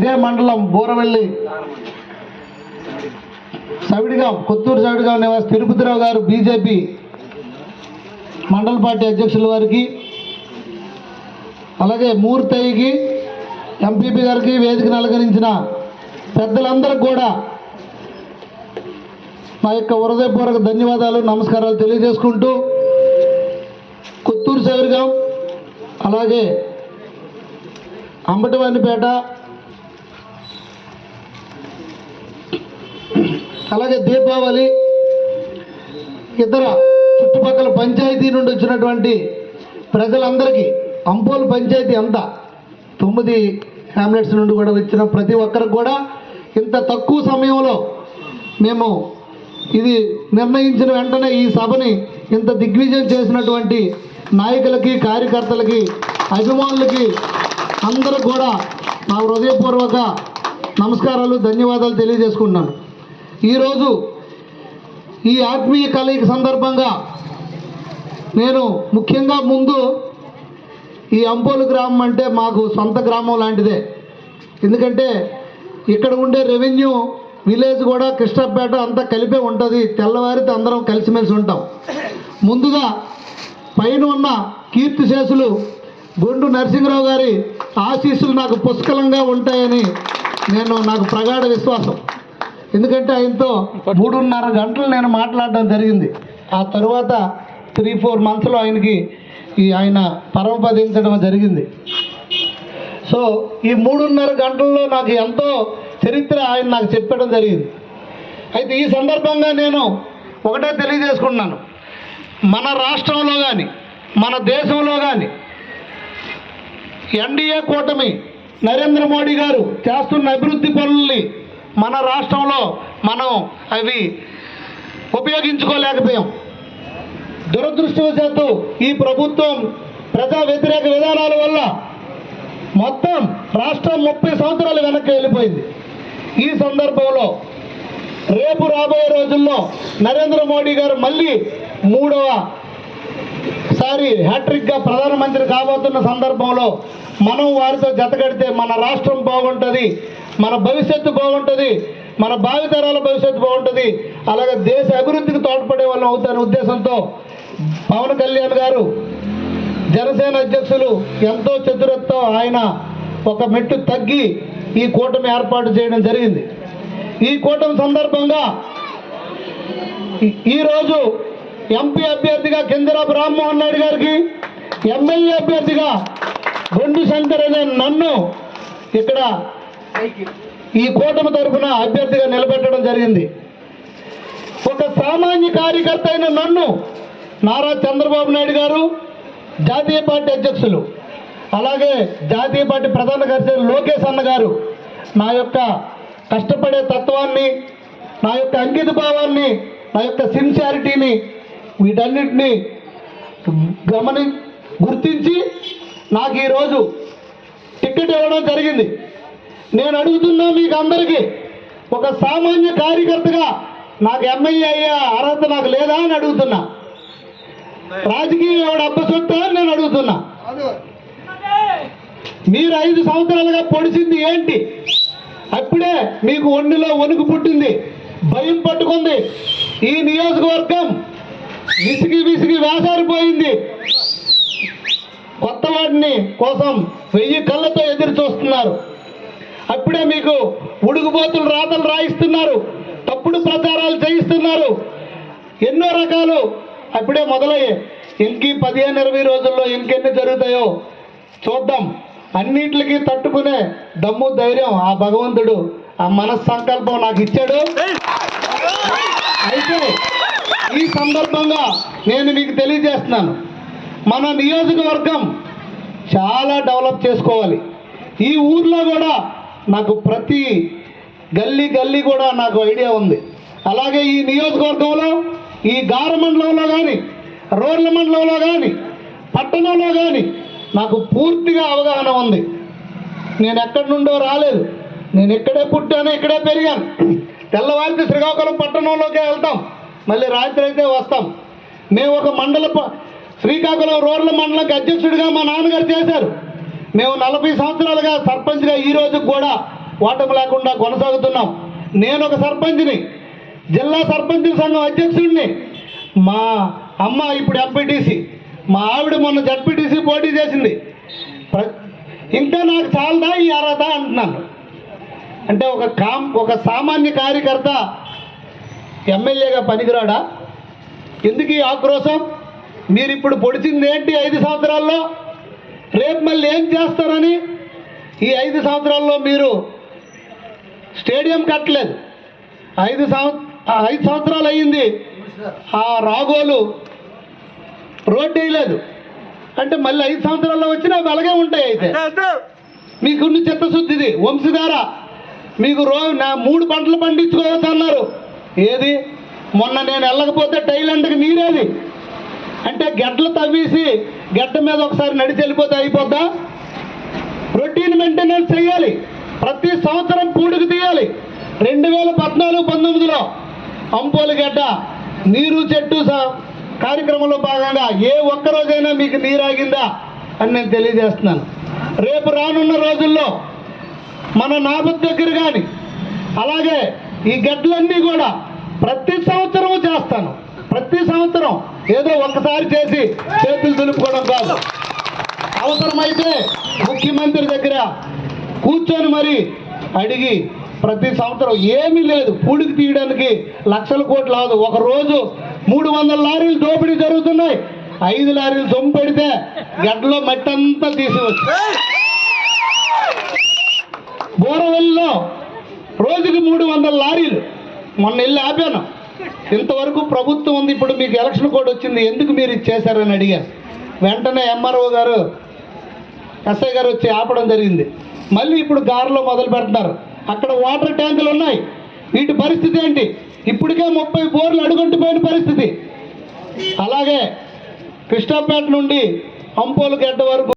ఇదే మండలం బోరవెల్లి సవిడిగాం కొత్తూరు సవిడిగాం నివాసి తిరుపతిరావు గారు బీజేపీ మండల పార్టీ అధ్యక్షుల వారికి, అలాగే మూర్తయ్యకి, ఎంపీపీ గారికి, వేదికను అలంకరించిన పెద్దలందరికీ కూడా నా యొక్క హృదయపూర్వక ధన్యవాదాలు, నమస్కారాలు తెలియజేసుకుంటూ కొత్తూరు సవిడిగాం, అలాగే అంబటివానిపేట, అలాగే దీపావళి, ఇతర చుట్టుపక్కల పంచాయతీ నుండి వచ్చినటువంటి ప్రజలందరికీ, అంపోలు పంచాయతీ అంతా 9 హ్యామ్లెట్స్ నుండి కూడా వచ్చిన ప్రతి ఒక్కరికి కూడా ఇంత తక్కువ సమయంలో మేము ఇది నిర్ణయించిన వెంటనే ఈ సభని ఇంత దిగ్విజయం చేసినటువంటి నాయకులకి, కార్యకర్తలకి, అభిమానులకి అందరూ కూడా నా హృదయపూర్వక నమస్కారాలు, ధన్యవాదాలు తెలియజేసుకుంటున్నాను. ఈరోజు ఈ ఆత్మీయ కలయిక సందర్భంగా నేను ముఖ్యంగా ముందు ఈ అంపోలు గ్రామం అంటే మాకు సొంత గ్రామం లాంటిదే. ఎందుకంటే ఇక్కడ ఉండే రెవెన్యూ విలేజ్ కూడా కృష్ణపేట అంతా కలిపే ఉంటుంది. తెల్లవారితో అందరం కలిసిమెలిసి ఉంటాం. ముందుగా పైన ఉన్న కీర్తిశేషులు గొండు నరసింహరావు గారి ఆశీస్సులు నాకు పుష్కలంగా ఉంటాయని నాకు ప్రగాఢ విశ్వాసం. ఎందుకంటే ఆయనతో 3.5 గంటలు నేను మాట్లాడడం జరిగింది. ఆ తరువాత 3-4 మంత్స్లో ఆయన పరమపదించడం జరిగింది. సో ఈ 3.5 గంటల్లో నాకు ఎంతో చరిత్ర ఆయన నాకు చెప్పడం జరిగింది. అయితే ఈ సందర్భంగా నేను ఒకటే తెలియజేసుకుంటున్నాను, మన రాష్ట్రంలో కానీ మన దేశంలో కానీ ఎన్డీఏ కూటమి నరేంద్ర మోడీ గారు చేస్తున్న అభివృద్ధి పనుల్ని మన రాష్ట్రంలో మనం అవి ఉపయోగించుకోలేకపోయాం. దురదృష్టవశాత్తు ఈ ప్రభుత్వం ప్రజా వ్యతిరేక విధానాల వల్ల మొత్తం రాష్ట్రం 30 సంవత్సరాలు వెనక్కి వెళ్ళిపోయింది. ఈ సందర్భంలో రేపు రాబోయే రోజుల్లో నరేంద్ర మోడీ గారు మళ్ళీ 3వసారి హ్యాట్రిక్గా ప్రధానమంత్రి కాబోతున్న సందర్భంలో మనం వారితో జతగడితే మన రాష్ట్రం బాగుంటుంది, మన భవిష్యత్తు బాగుంటుంది, మన భావితరాల భవిష్యత్తు బాగుంటుంది, అలాగే దేశ అభివృద్ధికి తోడ్పడే వాళ్ళం అవుతారనే ఉద్దేశంతో పవన్ కళ్యాణ్ గారు, జనసేన అధ్యక్షులు ఎంతో చతురతతో ఆయన ఒక మెట్టు తగ్గి ఈ కూటమి ఏర్పాటు చేయడం జరిగింది. ఈ కూటమి సందర్భంగా ఈరోజు ఎంపీ అభ్యర్థిగా కింజరాపు రామ్మోహన్ నాయుడు గారికి, ఎమ్మెల్యే అభ్యర్థిగా గొండు శంకర్ అనే నన్ను ఇక్కడ ఈ కూటమి తరఫున అభ్యర్థిగా నిలబెట్టడం జరిగింది. ఒక సామాన్య కార్యకర్త అయిన నన్ను నారా చంద్రబాబు నాయుడు గారు, జాతీయ పార్టీ అధ్యక్షులు, అలాగే జాతీయ పార్టీ ప్రధాన కార్యదర్శి లోకేష్ అన్న గారు నా యొక్క కష్టపడే తత్వాన్ని, నా యొక్క అంకిత భావాన్ని, నా యొక్క సిన్సియారిటీని వీటన్నిటినీ గుర్తించి నాకు ఈరోజు టికెట్ ఇవ్వడం జరిగింది. నేను అడుగుతున్నా మీకు అందరికీ, ఒక సామాన్య కార్యకర్తగా నాకు ఎమ్మెల్యే అయ్యే అర్హత నాకు లేదా అని అడుగుతున్నా. రాజకీయం ఎవడు అబ్బసొట్టా అని నేను అడుగుతున్నా. మీరు 5 సంవత్సరాలుగా పొడిచింది ఏంటి? అప్పుడే మీకు ఒంటిలో వణుకు పుట్టింది, భయం పట్టుకుంది. ఈ నియోజకవర్గం విసిగి వేసారిపోయింది. కొత్త వాటిని కోసం 1000 కళ్ళతో ఎదురు చూస్తున్నారు. అప్పుడే మీకు ఉడుగుబోతులు రాతలు రాయిస్తున్నారు, తప్పుడు ప్రచారాలు చేయిస్తున్నారు, ఎన్నో రకాలు అప్పుడే మొదలయ్యాయి. ఇంకీ 15-20 రోజుల్లో ఇంకెన్ని జరుగుతాయో చూద్దాం. అన్నిటికీ తట్టుకునే దమ్ము, ధైర్యం ఆ భగవంతుడు, ఆ మనస్సంకల్పం నాకు ఇచ్చాడు. అయితే ఈ సందర్భంగా నేను మీకు తెలియజేస్తున్నాను, మన నియోజకవర్గం చాలా డెవలప్ చేసుకోవాలి. ఈ ఊర్లో కూడా నాకు ప్రతి గల్లీ కూడా నాకు ఐడియా ఉంది. అలాగే ఈ నియోజకవర్గంలో ఈ గార మండలంలో కానీ, రోడ్ల మండలంలో కానీ, పట్టణంలో కానీ నాకు పూర్తిగా అవగాహన ఉంది. నేను ఎక్కడి నుండో రాలేదు, నేను ఇక్కడే పుట్టాను, ఇక్కడే పెరిగాను. తెల్లవారితే శ్రీకాకుళం పట్టణంలోకే వెళ్తాం, మళ్ళీ రాత్రి అయితే వస్తాం. మేము ఒక శ్రీకాకుళం రోడ్ల మండలంకి అధ్యక్షుడిగా మా నాన్నగారు చేశారు. మేము 40 సంవత్సరాలుగా సర్పంచ్గా ఈ రోజుకి కూడా ఓటమి లేకుండా కొనసాగుతున్నాం. నేను ఒక సర్పంచ్ని, జిల్లా సర్పంచుల సంఘం అధ్యక్షుడిని. మా అమ్మ ఇప్పుడు ఎంపీటీసీ, మా ఆవిడ మొన్న జడ్పీటీసీ పోటీ చేసింది. ఇంకా నాకు చాలదా ఈ అర్హత అంటున్నాను. అంటే ఒక సామాన్య కార్యకర్త ఎమ్మెల్యేగా పనికిరాడా? ఎందుకు ఈ ఆక్రోశం? మీరు ఇప్పుడు పొడిచింది ఏంటి 5 సంవత్సరాల్లో? రేపు మళ్ళీ ఏం చేస్తారని? ఈ 5 సంవత్సరాల్లో మీరు స్టేడియం కట్టలేదు. 5 సంవత్సరాలు అయ్యింది, ఆ రాగోలు రోడ్డు వేయలేదు. అంటే మళ్ళీ 5 సంవత్సరాల్లో వచ్చినా అవి అలాగే ఉంటాయి. అయితే మీకున్న చిత్తశుద్ధిది వంశధార, మీకు 3 పంటలు పండించుకోవచ్చు అన్నారు. ఏది? మొన్న నేను వెళ్ళకపోతే టైలాండ్కి నీరేది? అంటే గడ్డలు తవ్వేసి గడ్డ మీద ఒకసారి నడిచి వెళ్ళిపోతే అయిపోద్దా? రొటీన్ మెయింటెనెన్స్ చేయాలి. ప్రతి సంవత్సరం పూడికి తీయాలి. 2014-19లో అంపోలు గడ్డ నీరు చెట్టు కార్యక్రమంలో భాగంగా ఏ ఒక్కరోజైనా మీకు నీరు ఆగిందా అని నేను తెలియజేస్తున్నాను. రేపు రానున్న రోజుల్లో మన నాబత్ దగ్గర కానీ అలాగే ఈ గడ్డలన్నీ కూడా ప్రతి సంవత్సరం చేస్తాను. ప్రతి సంవత్సరం ఏదో ఒక్కసారి చేసి చేతులు దులుపుకోవడం కాదు. అవసరమైతే ముఖ్యమంత్రి దగ్గర కూర్చొని మరి అడిగి ప్రతి సంవత్సరం ఏమీ లేదు, పూడికి తీయడానికి లక్షల కోట్లు అవదు. ఒకరోజు 300 లారీలు దోపిడీ జరుగుతున్నాయి. 5 లారీలు సొమ్ము పెడితే గడ్డలో మట్టి అంతా తీసివచ్చు. బోరవెల్లో రోజుకి 300 లారీలు. మొన్న వెళ్ళి ఆపాను. ఇంతవరకు ప్రభుత్వం ఉంది, ఇప్పుడు మీకు ఎలక్షన్ కోడ్ వచ్చింది, ఎందుకు మీరు ఇది చేశారని అడిగారు. వెంటనే ఎంఆర్ఓ గారు, ఎస్ఐ గారు వచ్చి ఆపడం జరిగింది. మళ్ళీ ఇప్పుడు గారెలో మొదలు పెడుతున్నారు. అక్కడ వాటర్ ట్యాంకులు ఉన్నాయి, వీటి పరిస్థితి ఏంటి? ఇప్పటికే 30 బోర్లు అడుగంటిపోయిన పరిస్థితి. అలాగే కృష్ణాపేట నుండి అంపోలు గడ్డ వరకు